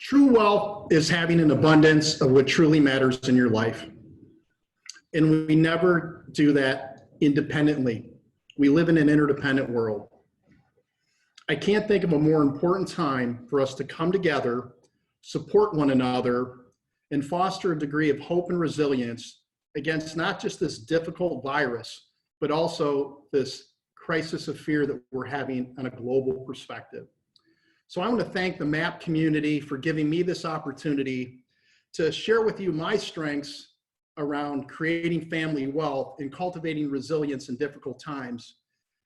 True wealth is having an abundance of what truly matters in your life. And we never do that independently. We live in an interdependent world. I can't think of a more important time for us to come together, support one another, and foster a degree of hope and resilience against not just this difficult virus, but also this crisis of fear that we're having on a global perspective. So I want to thank the MAPP community for giving me this opportunity to share with you my strengths around creating family wealth and cultivating resilience in difficult times.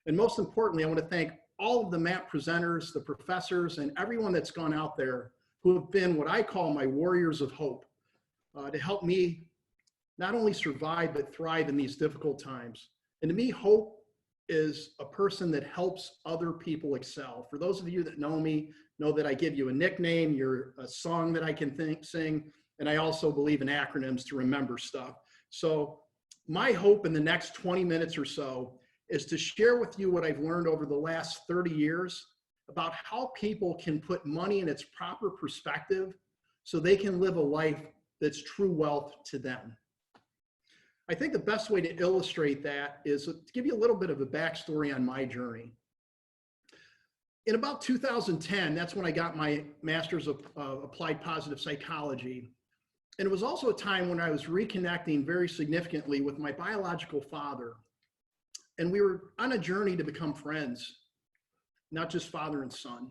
And most importantly, I want to thank all of the MAPP presenters, the professors, and everyone that's gone out there who have been what I call my warriors of hope to help me not only survive, but thrive in these difficult times. And to me, hope is a person that helps other people excel. For those of you that know me, know that I give you a nickname, you're a song that I can sing, and I also believe in acronyms to remember stuff. So my hope in the next 20 minutes or so is to share with you what I've learned over the last 30 years about how people can put money in its proper perspective so they can live a life that's true wealth to them. I think the best way to illustrate that is to give you a little bit of a backstory on my journey. In about 2010, that's when I got my master's of applied positive psychology. And it was also a time when I was reconnecting very significantly with my biological father. And we were on a journey to become friends, not just father and son.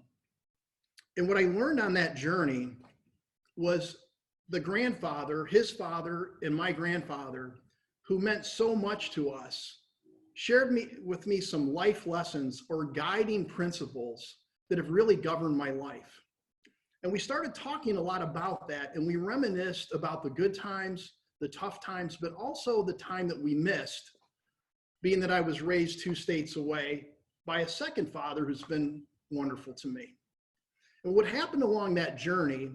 And what I learned on that journey was the grandfather, his father, and my grandfather, who meant so much to us, shared with me some life lessons or guiding principles that have really governed my life. And we started talking a lot about that, and we reminisced about the good times, the tough times, but also the time that we missed, being that I was raised 2 states away by a second father who's been wonderful to me. And what happened along that journey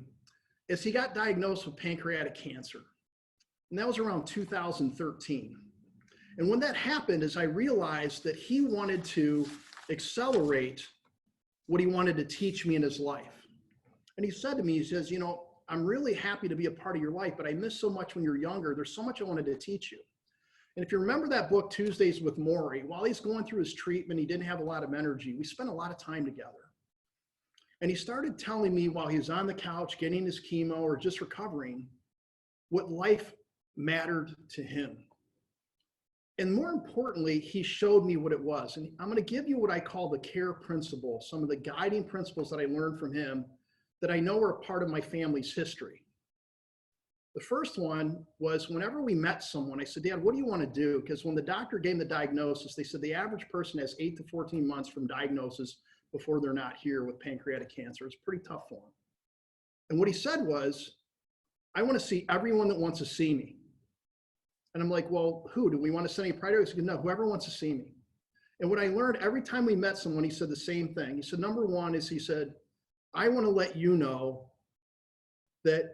is he got diagnosed with pancreatic cancer. And that was around 2013. And when that happened is I realized that he wanted to accelerate what he wanted to teach me in his life. And he said to me, he says, you know, I'm really happy to be a part of your life, but I missed so much when you're younger. There's so much I wanted to teach you. And if you remember that book, Tuesdays with Maury, while he's going through his treatment, he didn't have a lot of energy. We spent a lot of time together. And he started telling me while he was on the couch getting his chemo or just recovering, what life mattered to him. And more importantly, he showed me what it was. And I'm going to give you what I call the care principle, some of the guiding principles that I learned from him that I know are a part of my family's history. The first one was whenever we met someone, I said, Dad, what do you want to do? Because when the doctor gave him the diagnosis, they said the average person has 8 to 14 months from diagnosis before they're not here with pancreatic cancer. It's pretty tough for him. And what he said was, I want to see everyone that wants to see me. And I'm like, well, who? Do we want to send any priority? He said, no, whoever wants to see me. And what I learned every time we met someone, he said the same thing. He said, number one is, he said, I want to let you know that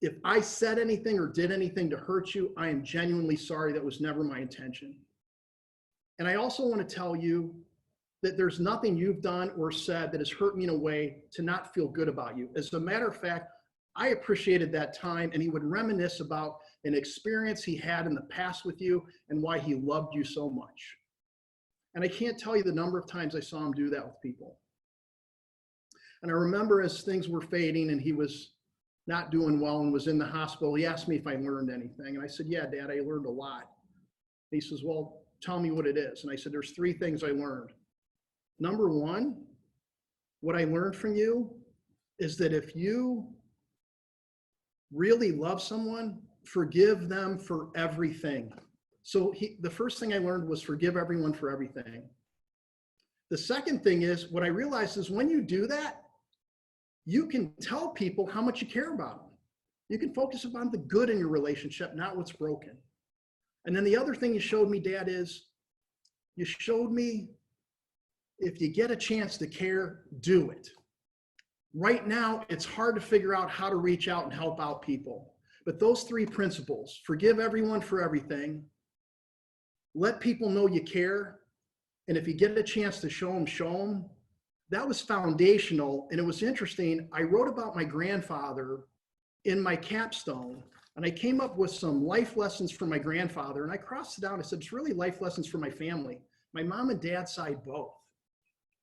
if I said anything or did anything to hurt you, I am genuinely sorry. That was never my intention. And I also want to tell you that there's nothing you've done or said that has hurt me in a way to not feel good about you. As a matter of fact, I appreciated that time, and he would reminisce about an experience he had in the past with you and why he loved you so much. And I can't tell you the number of times I saw him do that with people. And I remember as things were fading and he was not doing well and was in the hospital, he asked me if I learned anything. And I said, yeah, Dad, I learned a lot. And he says, well, tell me what it is. And I said, there's 3 things I learned. Number one, what I learned from you is that if you really love someone, forgive them for everything. So the first thing I learned was forgive everyone for everything. The second thing is, what I realized is when you do that, you can tell people how much you care about them. You can focus upon the good in your relationship, not what's broken. And then the other thing you showed me, Dad, is you showed me if you get a chance to care, do it. Right now, it's hard to figure out how to reach out and help out people. But those 3 principles, forgive everyone for everything, let people know you care, and if you get a chance to show them, that was foundational. And it was interesting. I wrote about my grandfather in my capstone, and I came up with some life lessons from my grandfather, and I crossed it out. I said, it's really life lessons for my family, my mom and dad side both.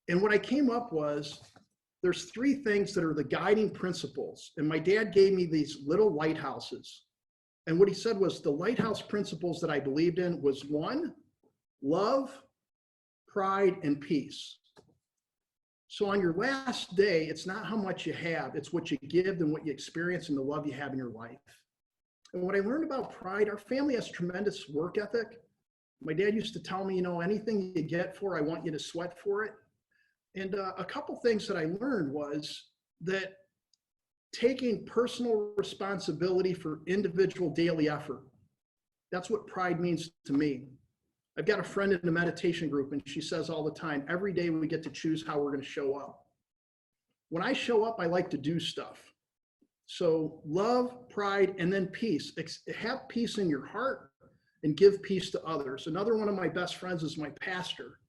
And what I came up was, there's three things that are the guiding principles. And my dad gave me these little lighthouses. And what he said was the lighthouse principles that I believed in was one, love, pride, and peace. So on your last day, it's not how much you have, it's what you give and what you experience and the love you have in your life. And what I learned about pride, our family has tremendous work ethic. My dad used to tell me, you know, anything you get for, I want you to sweat for it. And a couple things that I learned was that taking personal responsibility for individual daily effort, that's what pride means to me. I've got a friend in a meditation group, and she says all the time, every day we get to choose how we're going to show up. When I show up, I like to do stuff. So love, pride, and then peace. Have peace in your heart and give peace to others. Another one of my best friends is my pastor.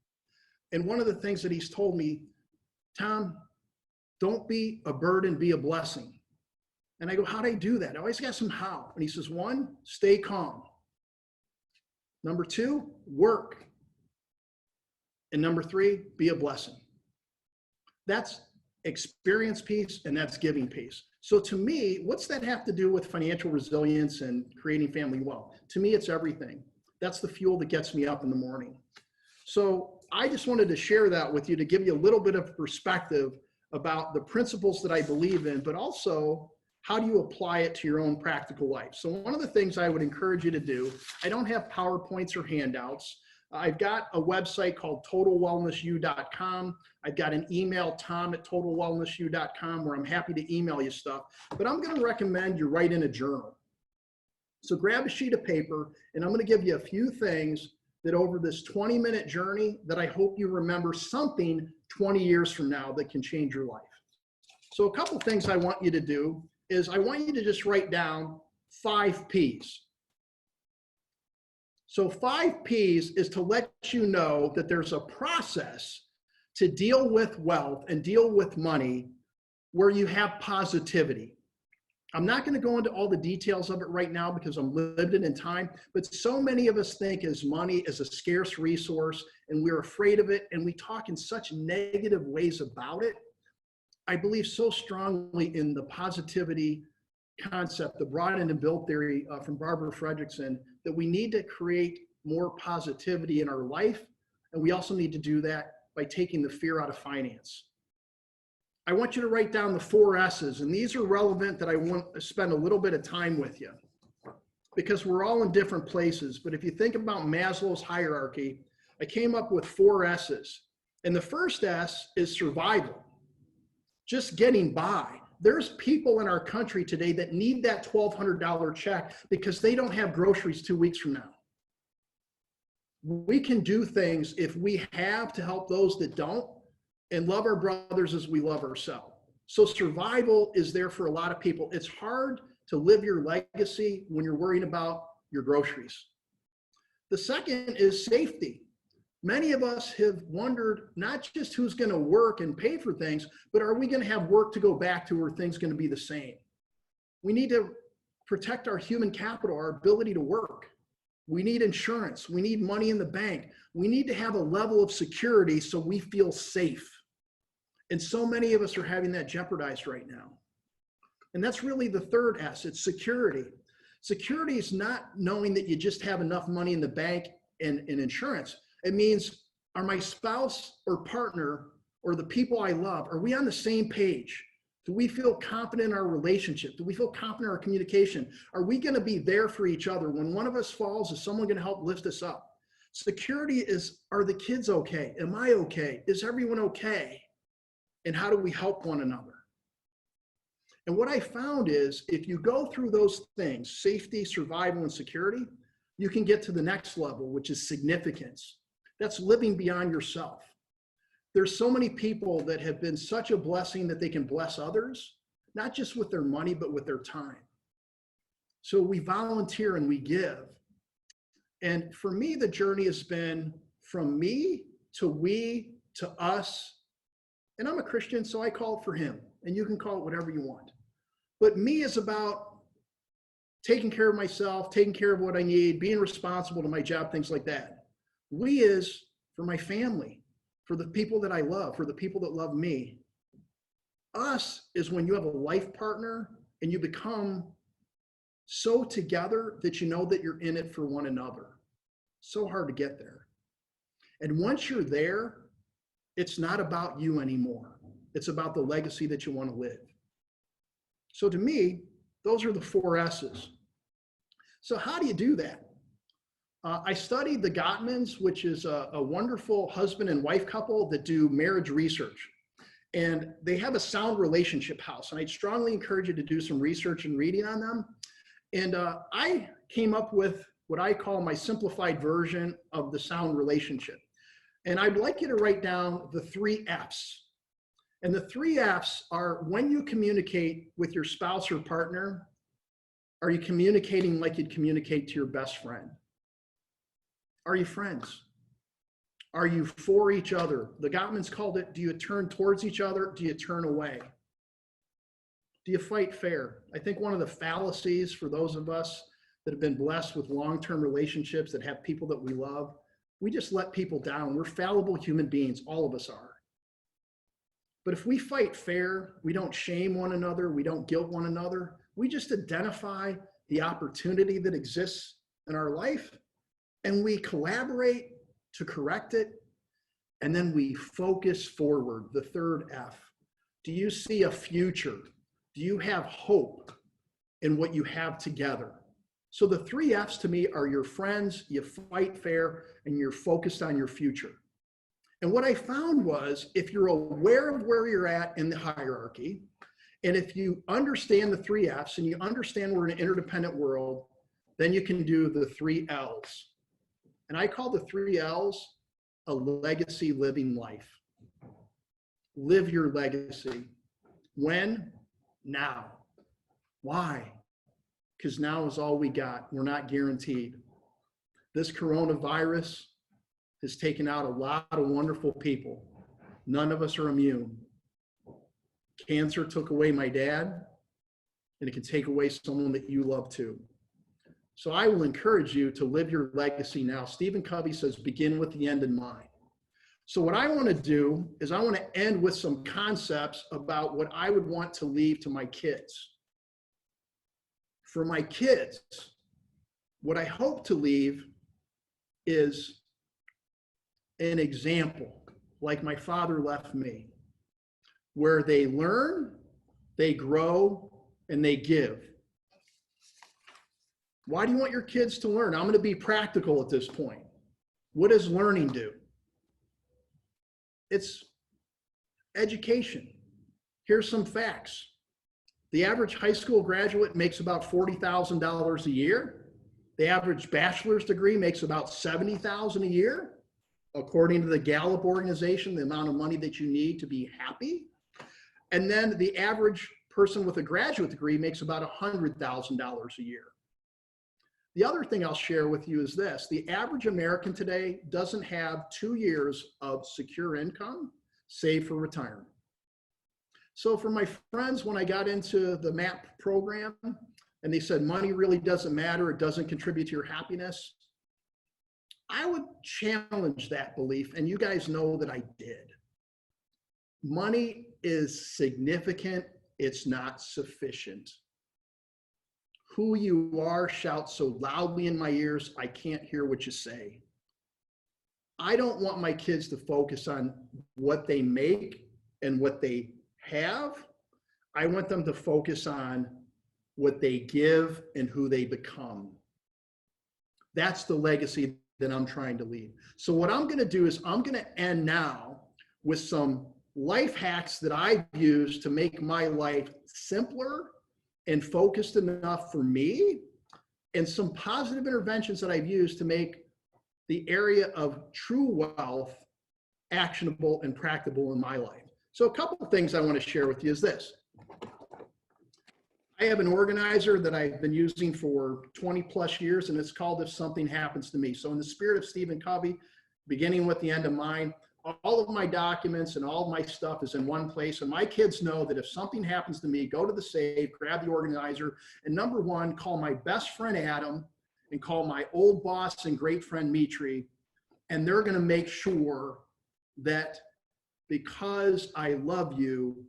And one of the things that he's told me, Tom, don't be a burden, be a blessing. And I go, how do I do that? I always got some how. And he says, one, stay calm. Number two, work. And number three, be a blessing. That's experience peace, and that's giving peace. So to me, what's that have to do with financial resilience and creating family wealth? To me, it's everything. That's the fuel that gets me up in the morning. So I just wanted to share that with you to give you a little bit of perspective about the principles that I believe in, but also how do you apply it to your own practical life? So one of the things I would encourage you to do, I don't have PowerPoints or handouts. I've got a website called totalwellnessu.com. I've got an email, tom@totalwellnessu.com, where I'm happy to email you stuff. But I'm going to recommend you write in a journal. So grab a sheet of paper, and I'm going to give you a few things that over this 20-minute journey that I hope you remember something 20 years from now that can change your life. So a couple things I want you to do is I want you to just write down 5 P's. So 5 P's is to let you know that there's a process to deal with wealth and deal with money where you have positivity. I'm not going to go into all the details of it right now because I'm limited in time, but so many of us think as money is a scarce resource and we're afraid of it, and we talk in such negative ways about it. I believe so strongly in the positivity concept, the brought in and built theory from Barbara Fredrickson, that we need to create more positivity in our life. And we also need to do that by taking the fear out of finance. I want you to write down the 4 S's, and these are relevant that I want to spend a little bit of time with you because we're all in different places. But if you think about Maslow's hierarchy, I came up with 4 S's. And the first S is survival. Just getting by. There's people in our country today that need that $1,200 check because they don't have groceries 2 weeks from now. We can do things if we have to help those that don't and love our brothers as we love ourselves. So survival is there for a lot of people. It's hard to live your legacy when you're worrying about your groceries. The second is safety. Many of us have wondered not just who's going to work and pay for things, but are we going to have work to go back to, or are things going to be the same? We need to protect our human capital, our ability to work. We need insurance. We need money in the bank. We need to have a level of security so we feel safe. And so many of us are having that jeopardized right now. And that's really the third S, it's security. Security is not knowing that you just have enough money in the bank and insurance. It means, are my spouse or partner or the people I love, are we on the same page? Do we feel confident in our relationship? Do we feel confident in our communication? Are we going to be there for each other? When one of us falls, is someone going to help lift us up? Security is, are the kids okay? Am I okay? Is everyone okay? And how do we help one another? And what I found is if you go through those things, safety, survival, and security, you can get to the next level, which is significance. That's living beyond yourself. There's so many people that have been such a blessing that they can bless others, not just with their money, but with their time. So we volunteer and we give. And for me, the journey has been from me to we to us And I'm a Christian, so I call it for him. And you can call it whatever you want. But me is about taking care of myself, taking care of what I need, being responsible to my job, things like that. We is for my family, for the people that I love, for the people that love me. Us is when you have a life partner and you become so together that you know that you're in it for one another. So hard to get there. And once you're there, it's not about you anymore. It's about the legacy that you want to live. So to me, those are the 4 S's. So how do you do that? I studied the Gottmans, which is a wonderful husband and wife couple that do marriage research. And they have a sound relationship house. And I'd strongly encourage you to do some research and reading on them. And I came up with what I call my simplified version of the sound relationship. And I'd like you to write down the 3 F's. And the 3 F's are: when you communicate with your spouse or partner, are you communicating like you'd communicate to your best friend? Are you friends? Are you for each other? The Gottmans called it, do you turn towards each other? Do you turn away? Do you fight fair? I think one of the fallacies for those of us that have been blessed with long-term relationships, that have people that we love, we just let people down. We're fallible human beings, all of us are. But if we fight fair, we don't shame one another, we don't guilt one another, we just identify the opportunity that exists in our life, and we collaborate to correct it, and then we focus forward, the 3rd F. Do you see a future? Do you have hope in what you have together? So the 3 F's to me are your friends, you fight fair, and you're focused on your future. And what I found was, if you're aware of where you're at in the hierarchy, and if you understand the 3 F's and you understand we're in an interdependent world, then you can do the 3 L's. And I call the 3 L's a legacy living life. Live your legacy. When? Now. Why? Because now is all we got. We're not guaranteed. This coronavirus has taken out a lot of wonderful people. None of us are immune. Cancer took away my dad, and it can take away someone that you love too. So I will encourage you to live your legacy now. Stephen Covey says, begin with the end in mind. So what I want to do is I want to end with some concepts about what I would want to leave to my kids. For my kids, what I hope to leave is an example, like my father left me, where they learn, they grow, and they give. Why do you want your kids to learn? I'm going to be practical at this point. What does learning do? It's education. Here's some facts. The average high school graduate makes about $40,000 a year. The average bachelor's degree makes about $70,000 a year. According to the Gallup organization, the amount of money that you need to be happy. And then the average person with a graduate degree makes about $100,000 a year. The other thing I'll share with you is this: the average American today doesn't have 2 years of secure income saved for retirement. So for my friends, when I got into the MAPP program and they said money really doesn't matter, it doesn't contribute to your happiness, I would challenge that belief, and you guys know that I did. Money is significant, it's not sufficient. Who you are shouts so loudly in my ears, I can't hear what you say. I don't want my kids to focus on what they make and what they have. I want them to focus on what they give and who they become. That's the legacy that I'm trying to leave. So what I'm going to do is I'm going to end now with some life hacks that I've used to make my life simpler and focused enough for me, and some positive interventions that I've used to make the area of true wealth actionable and practicable in my life. So a couple of things I want to share with you is this. I have an organizer that I've been using for 20 plus years, and it's called If Something Happens to Me. So in the spirit of Stephen Covey, beginning with the end in mind, all of my documents and all of my stuff is in one place. And my kids know that if something happens to me, go to the safe, grab the organizer, and number one, call my best friend Adam and call my old boss and great friend Mitri. And they're going to make sure that because I love you,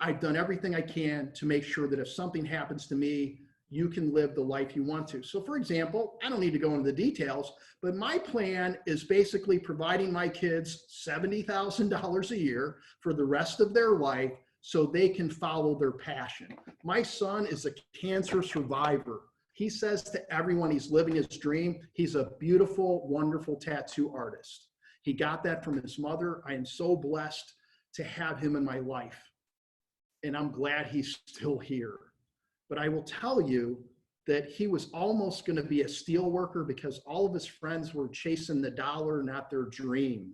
I've done everything I can to make sure that if something happens to me, you can live the life you want to. So for example, I don't need to go into the details, but my plan is basically providing my kids $70,000 a year for the rest of their life so they can follow their passion. My son is a cancer survivor. He says to everyone he's living his dream. He's a beautiful, wonderful tattoo artist. He got that from his mother. I am so blessed to have him in my life. And I'm glad he's still here. But I will tell you that he was almost going to be a steel worker because all of his friends were chasing the dollar, not their dream.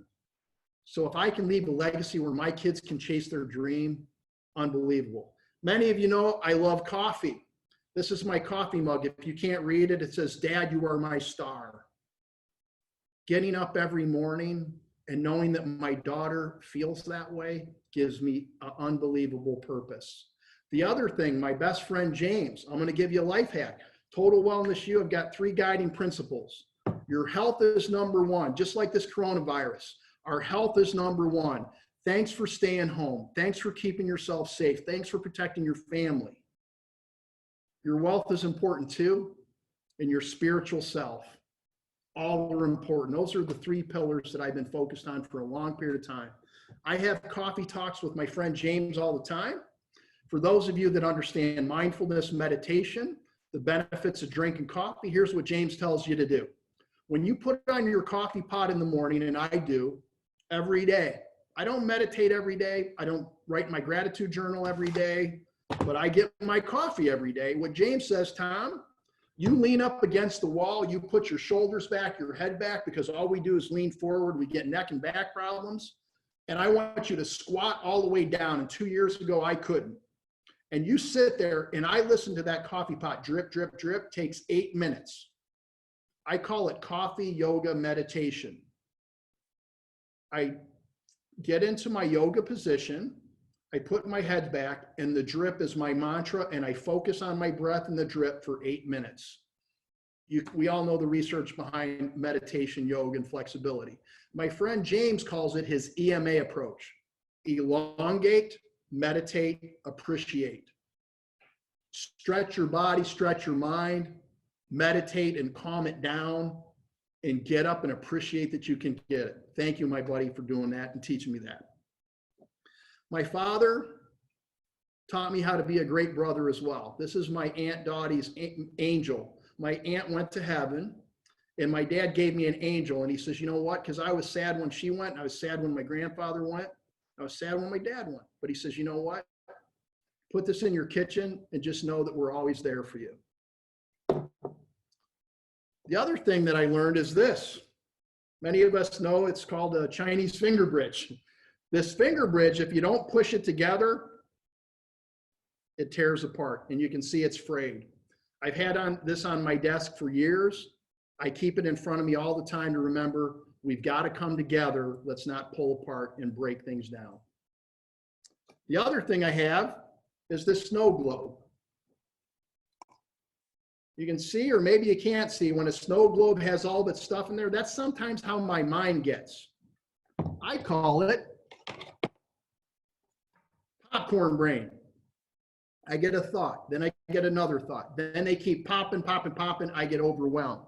So if I can leave a legacy where my kids can chase their dream, unbelievable. Many of you know I love coffee. This is my coffee mug. If you can't read it, it says, "Dad, you are my star." Getting up every morning and knowing that my daughter feels that way gives me an unbelievable purpose. The other thing, my best friend James, I'm going to give you a life hack. Total Wellness U, I've got 3 guiding principles. Your health is number one, just like this coronavirus. Our health is number one. Thanks for staying home. Thanks for keeping yourself safe. Thanks for protecting your family. Your wealth is important too, and your spiritual self. All are important. Those are the 3 pillars that I've been focused on for a long period of time. I have coffee talks with my friend James all the time. For those of you that understand mindfulness meditation, the benefits of drinking coffee, here's what James tells you to do. When you put on your coffee pot in the morning, and I do every day, I don't meditate every day. I don't write my gratitude journal every day, but I get my coffee every day. What James says, Tom, you lean up against the wall, you put your shoulders back, your head back, because all we do is lean forward. We get neck and back problems. And I want you to squat all the way down. And 2 years ago, I couldn't. And you sit there and I listen to that coffee pot drip, drip, drip, takes 8 minutes. I call it coffee yoga meditation. I get into my yoga position. I put my head back and the drip is my mantra and I focus on my breath and the drip for 8 minutes. We all know the research behind meditation, yoga, and flexibility. My friend James calls it his EMA approach. Elongate, meditate, appreciate. Stretch your body, stretch your mind, meditate and calm it down, and get up and appreciate that you can get it. Thank you, my buddy, for doing that and teaching me that. My father taught me how to be a great brother as well. This is my Aunt Dottie's angel. My aunt went to heaven, and my dad gave me an angel, and he says, you know what? Because I was sad when she went, and I was sad when my grandfather went. I was sad when my dad went. But he says, you know what? Put this in your kitchen and just know that we're always there for you. The other thing that I learned is this. Many of us know it's called a Chinese finger bridge. This finger bridge, if you don't push it together, it tears apart, and you can see it's frayed. I've had this on my desk for years. I keep it in front of me all the time to remember we've got to come together. Let's not pull apart and break things down. The other thing I have is this snow globe. You can see, or maybe you can't see, when a snow globe has all that stuff in there, that's sometimes how my mind gets. I call it popcorn brain. I get a thought, then I get another thought. Then they keep popping, popping, popping. I get overwhelmed.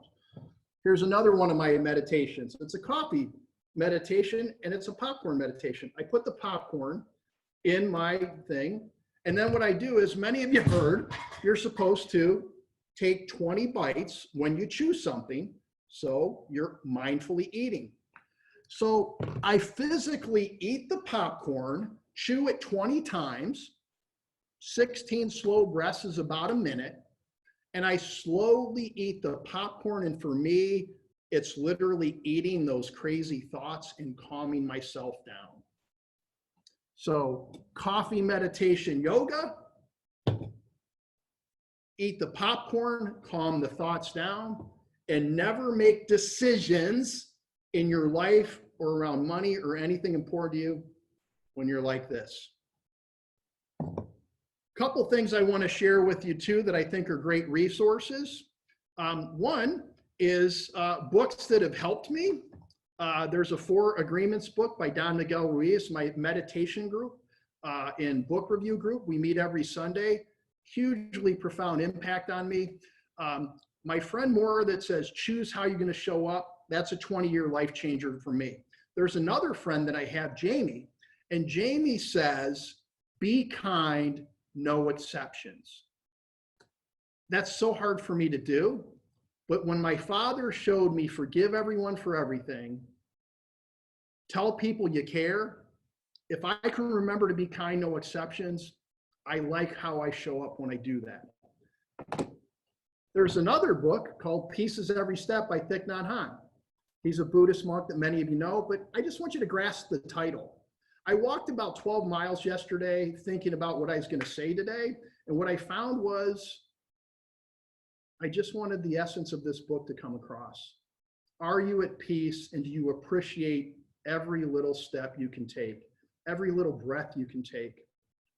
Here's another one of my meditations. It's a coffee meditation and it's a popcorn meditation. I put the popcorn in my thing. And then what I do is, many of you heard, you're supposed to take 20 bites when you chew something. So you're mindfully eating. So I physically eat the popcorn, chew it 20 times. 16 slow breaths is about a minute. And I slowly eat the popcorn. And for me, it's literally eating those crazy thoughts and calming myself down. So coffee, meditation, yoga, eat the popcorn, calm the thoughts down, and never make decisions in your life or around money or anything important to you when you're like this. Couple things I want to share with you too that I think are great resources. One is books that have helped me. There's a 4 Agreements book by Don Miguel Ruiz, my meditation group and book review group. We meet every Sunday. Hugely profound impact on me. My friend Moore that says, choose how you're going to show up. That's a 20-year life changer for me. There's another friend that I have, Jamie, and Jamie says, be kind, no exceptions. That's so hard for me to do. But when my father showed me forgive everyone for everything, tell people you care, if I can remember to be kind, no exceptions, I like how I show up when I do that. There's another book called Pieces Every Step by Thich Nhat Hanh. He's a Buddhist monk that many of you know, but I just want you to grasp the title. I walked about 12 miles yesterday thinking about what I was going to say today. And what I found was I just wanted the essence of this book to come across. Are you at peace, and do you appreciate every little step you can take, every little breath you can take?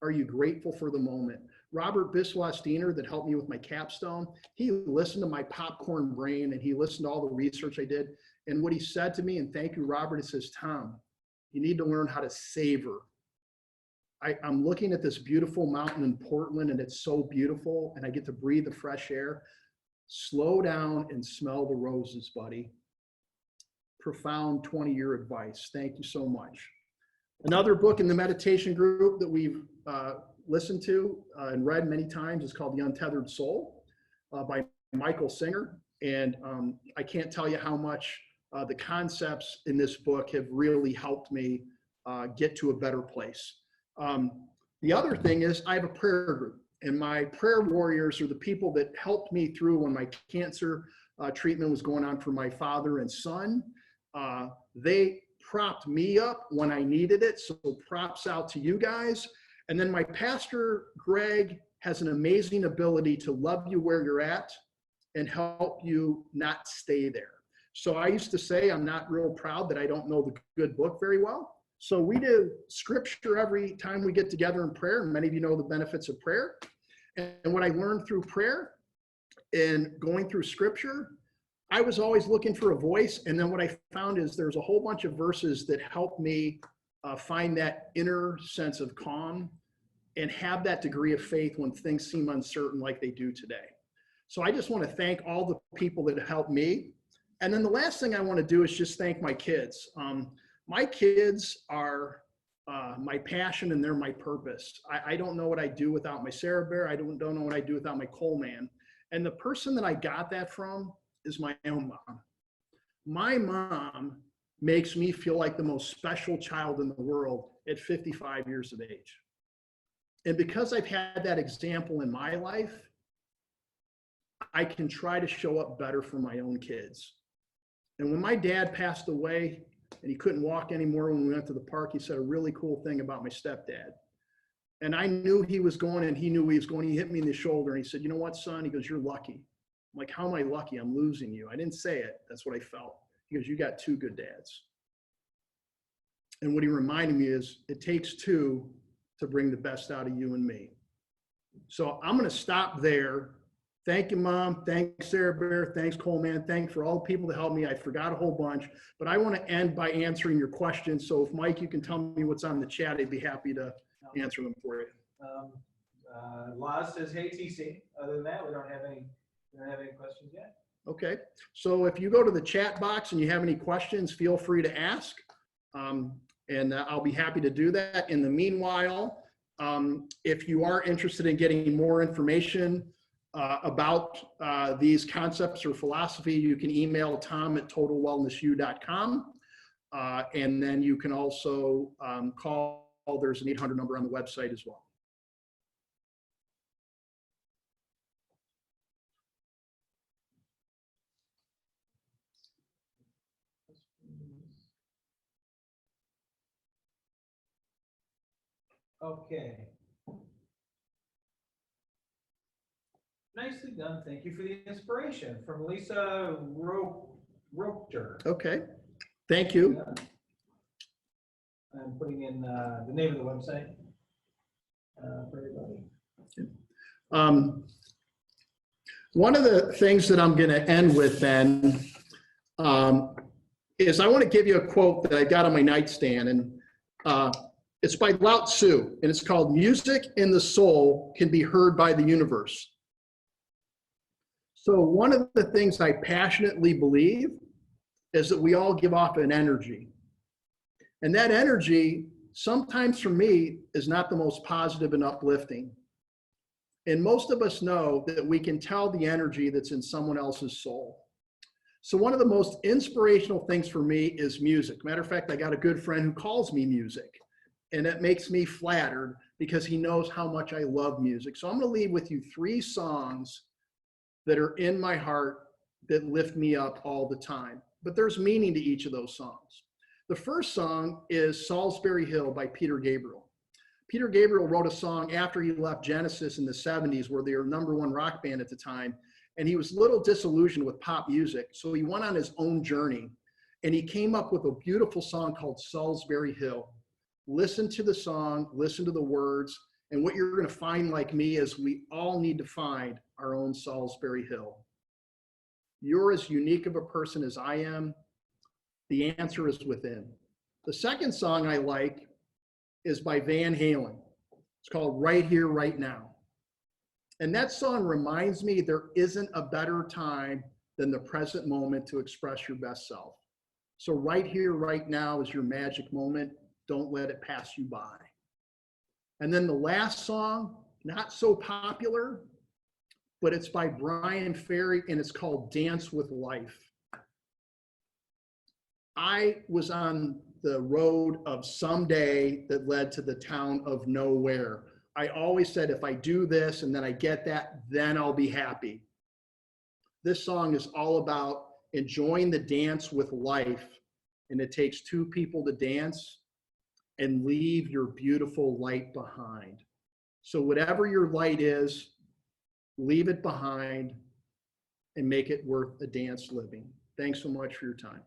Are you grateful for the moment? Robert Biswas-Diener, that helped me with my capstone, he listened to my popcorn brain and he listened to all the research I did. And what he said to me, and thank you, Robert, he says, Tom, you need to learn how to savor. I'm looking at this beautiful mountain in Portland, and it's so beautiful, and I get to breathe the fresh air. Slow down and smell the roses, buddy. Profound 20-year advice. Thank you so much. Another book in the meditation group that we've listened to and read many times is called The Untethered Soul by Michael Singer. And I can't tell you how much the concepts in this book have really helped me get to a better place. The other thing is I have a prayer group, and my prayer warriors are the people that helped me through when my cancer treatment was going on for my father and son. They propped me up when I needed it, so props out to you guys. And then my pastor, Greg, has an amazing ability to love you where you're at and help you not stay there. So I used to say I'm not real proud that I don't know the good book very well. So we do scripture every time we get together in prayer, and many of you know the benefits of prayer. And what I learned through prayer and going through scripture, I was always looking for a voice. And then what I found is there's a whole bunch of verses that help me find that inner sense of calm and have that degree of faith when things seem uncertain like they do today. So I just want to thank all the people that helped me. And then the last thing I want to do is just thank my kids. My kids are my passion, and they're my purpose. I don't know what I do without my Sarah Bear. I don't know what I do without my Coleman. And the person that I got that from is my own mom. My mom makes me feel like the most special child in the world at 55 years of age. And because I've had that example in my life, I can try to show up better for my own kids. And when my dad passed away and he couldn't walk anymore, when we went to the park, he said a really cool thing about my stepdad. And I knew he was going, and he knew he was going. He hit me in the shoulder and he said, you know what, son? He goes, you're lucky. I'm like, how am I lucky? I'm losing you. I didn't say it. That's what I felt. He goes, you got 2 good dads. And what he reminded me is it takes 2 to bring the best out of you and me. So I'm going to stop there. Thank you, Mom. Thanks, Sarah Bear. Thanks, Coleman. Thanks for all the people that helped me. I forgot a whole bunch, but I want to end by answering your questions. So if Mike, you can tell me what's on the chat, I'd be happy to answer them for you. Laz says, hey, TC. Other than that, we don't have any questions yet. Okay. So if you go to the chat box and you have any questions, feel free to ask. And I'll be happy to do that. In the meanwhile, if you are interested in getting more information about these concepts or philosophy, you can email tom@totalwellnessu.com. And then you can also call, there's an 800 number on the website as well. Okay. Nicely done. Thank you for the inspiration from Lisa Roper. Okay. Thank you. I'm putting in the name of the website for everybody. One of the things that I'm going to end with then is I want to give you a quote that I got on my nightstand, and it's by Lao Tzu, and it's called "Music in the soul can be heard by the universe." So one of the things I passionately believe is that we all give off an energy. And that energy, sometimes for me, is not the most positive and uplifting. And most of us know that we can tell the energy that's in someone else's soul. So one of the most inspirational things for me is music. Matter of fact, I got a good friend who calls me music. And it makes me flattered because he knows how much I love music. So I'm going to leave with you 3 songs that are in my heart that lift me up all the time. But there's meaning to each of those songs. The first song is Salisbury Hill by Peter Gabriel. Peter Gabriel wrote a song after he left Genesis in the 70s, where they were #1 rock band at the time. And he was a little disillusioned with pop music. So he went on his own journey and he came up with a beautiful song called Salisbury Hill. Listen to the song, listen to the words. And what you're going to find, like me, is we all need to find our own Salisbury Hill. You're as unique of a person as I am. The answer is within. The second song I like is by Van Halen. It's called Right Here, Right Now. And that song reminds me there isn't a better time than the present moment to express your best self. So right here, right now is your magic moment. Don't let it pass you by. And then the last song, not so popular, but it's by Brian Ferry, and it's called Dance with Life. I was on the road of someday that led to the town of nowhere. I always said, if I do this and then I get that, then I'll be happy. This song is all about enjoying the dance with life, and it takes 2 people to dance, and leave your beautiful light behind. So whatever your light is, leave it behind and make it worth a dance living. Thanks so much for your time.